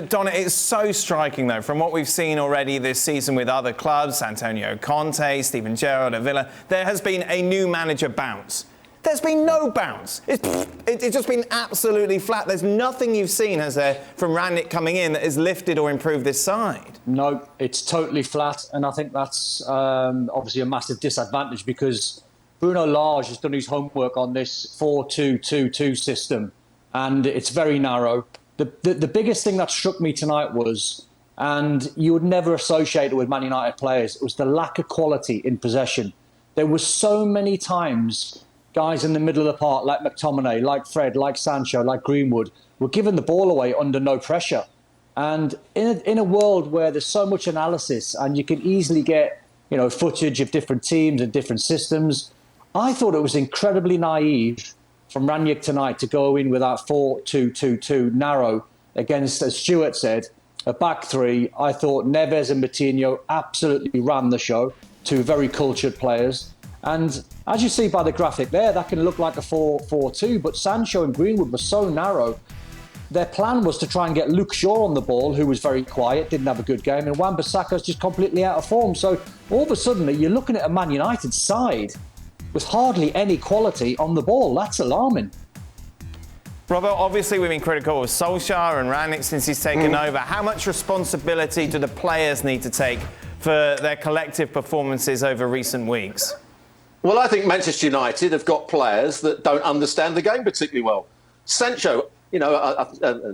Donna, it's so striking, though, from what we've seen already this season with other clubs, Antonio Conte, Steven Gerrard at Villa, there has been a new manager bounce. There's been no bounce. It's just been absolutely flat. There's nothing you've seen, has there, from Rangnick coming in that has lifted or improved this side? No, it's totally flat, and I think that's obviously a massive disadvantage because Bruno Lage has done his homework on this 4-2-2-2 system, and it's very narrow. The biggest thing that struck me tonight was, and you would never associate it with Man United players, it was the lack of quality in possession. There were so many times guys in the middle of the park, like McTominay, like Fred, like Sancho, like Greenwood, were giving the ball away under no pressure. And in a world where there's so much analysis and you can easily get, footage of different teams and different systems, I thought it was incredibly naive from Rangnick tonight to go in with that 4-2-2-2 narrow against, as Stuart said, a back three. I thought Neves and Moutinho absolutely ran the show, two very cultured players. And as you see by the graphic there, that can look like a 4-4-2, but Sancho and Greenwood were so narrow. Their plan was to try and get Luke Shaw on the ball, who was very quiet, didn't have a good game, and Wan-Bissaka's just completely out of form. So all of a sudden, you're looking at a Man United side with hardly any quality on the ball. That's alarming. Robert, obviously we've been critical of Solskjaer and Rangnick since he's taken over. How much responsibility do the players need to take for their collective performances over recent weeks? Well, I think Manchester United have got players that don't understand the game particularly well. Sancho,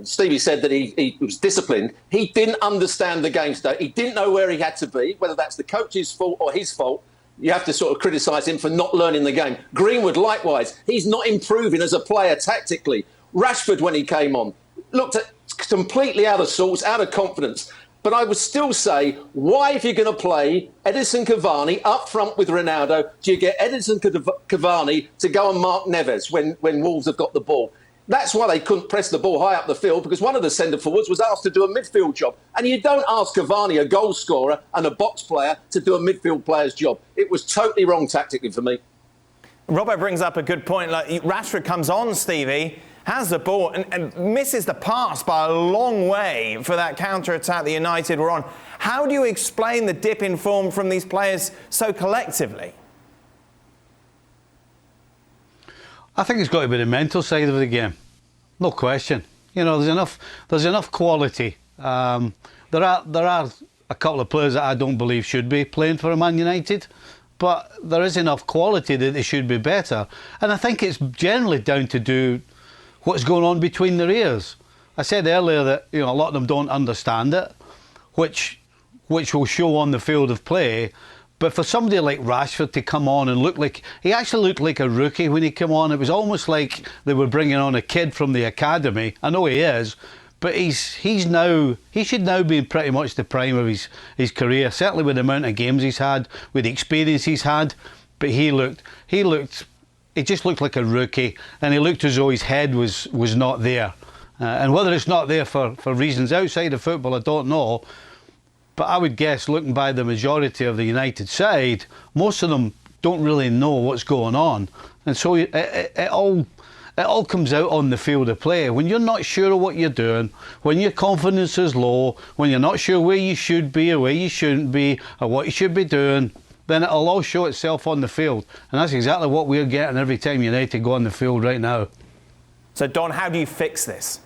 Stevie said that he was disciplined. He didn't understand the game today. He didn't know where he had to be, whether that's the coach's fault or his fault. You have to sort of criticise him for not learning the game. Greenwood, likewise, he's not improving as a player tactically. Rashford, when he came on, looked completely out of sorts, out of confidence. But I would still say, why, if you're going to play Edinson Cavani up front with Ronaldo, do you get Edinson Cavani to go and mark Neves when Wolves have got the ball? That's why they couldn't press the ball high up the field, because one of the centre-forwards was asked to do a midfield job. And you don't ask Cavani, a goal scorer and a box player, to do a midfield player's job. It was totally wrong tactically for me. Robert brings up a good point. Like, Rashford comes on, Stevie, has the ball and misses the pass by a long way for that counter-attack that United were on. How do you explain the dip in form from these players so collectively? I think it's got to be the mental side of the game, no question. There's enough quality. There are a couple of players that I don't believe should be playing for Man United, but there is enough quality that they should be better. And I think it's generally down to do what's going on between their ears. I said earlier that a lot of them don't understand it, which will show on the field of play. But for somebody like Rashford to come on and he actually looked like a rookie when he came on. It was almost like they were bringing on a kid from the academy. I know he is, but he should now be in pretty much the prime of his career, certainly with the amount of games he's had, with the experience he's had. But he just looked like a rookie, and he looked as though his head was not there. And whether it's not there for reasons outside of football, I don't know. But I would guess, looking by the majority of the United side, most of them don't really know what's going on. And so it all comes out on the field of play. When you're not sure of what you're doing, when your confidence is low, when you're not sure where you should be or where you shouldn't be or what you should be doing, then it'll all show itself on the field. And that's exactly what we're getting every time United go on the field right now. So, Don, how do you fix this?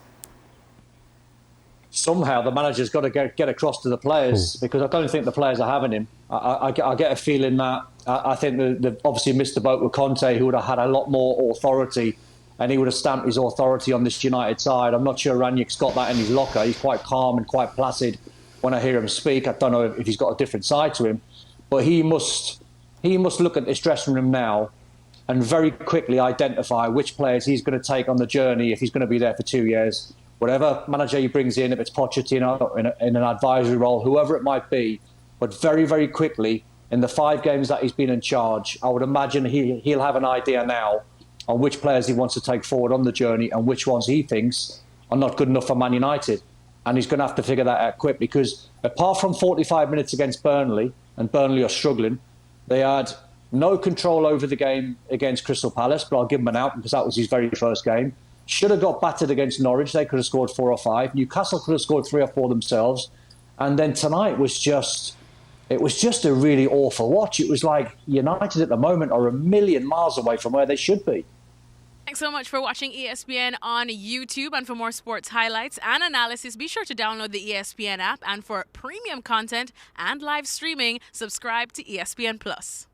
Somehow the manager's got to get across to the players, because I don't think the players are having him. I get a feeling that I think they've obviously missed the boat with Conte, who would have had a lot more authority, and he would have stamped his authority on this United side. I'm not sure Rangnick's got that in his locker. He's quite calm and quite placid when I hear him speak. I don't know if he's got a different side to him, but he must look at this dressing room now and very quickly identify which players he's going to take on the journey if he's going to be there for 2 years. Whatever manager he brings in, if it's Pochettino in an advisory role, whoever it might be, but very, very quickly, in the 5 games that he's been in charge, I would imagine he'll have an idea now on which players he wants to take forward on the journey and which ones he thinks are not good enough for Man United. And he's going to have to figure that out quick, because apart from 45 minutes against Burnley, and Burnley are struggling, they had no control over the game against Crystal Palace, but I'll give him an out because that was his very first game. should have got battered against Norwich. They could have scored 4 or 5. Newcastle could have scored 3 or 4 themselves. And then tonight was just a really awful watch. It was like United at the moment are a million miles away from where they should be. Thanks so much for watching ESPN on YouTube. And for more sports highlights and analysis, be sure to download the ESPN app. And for premium content and live streaming, subscribe to ESPN Plus.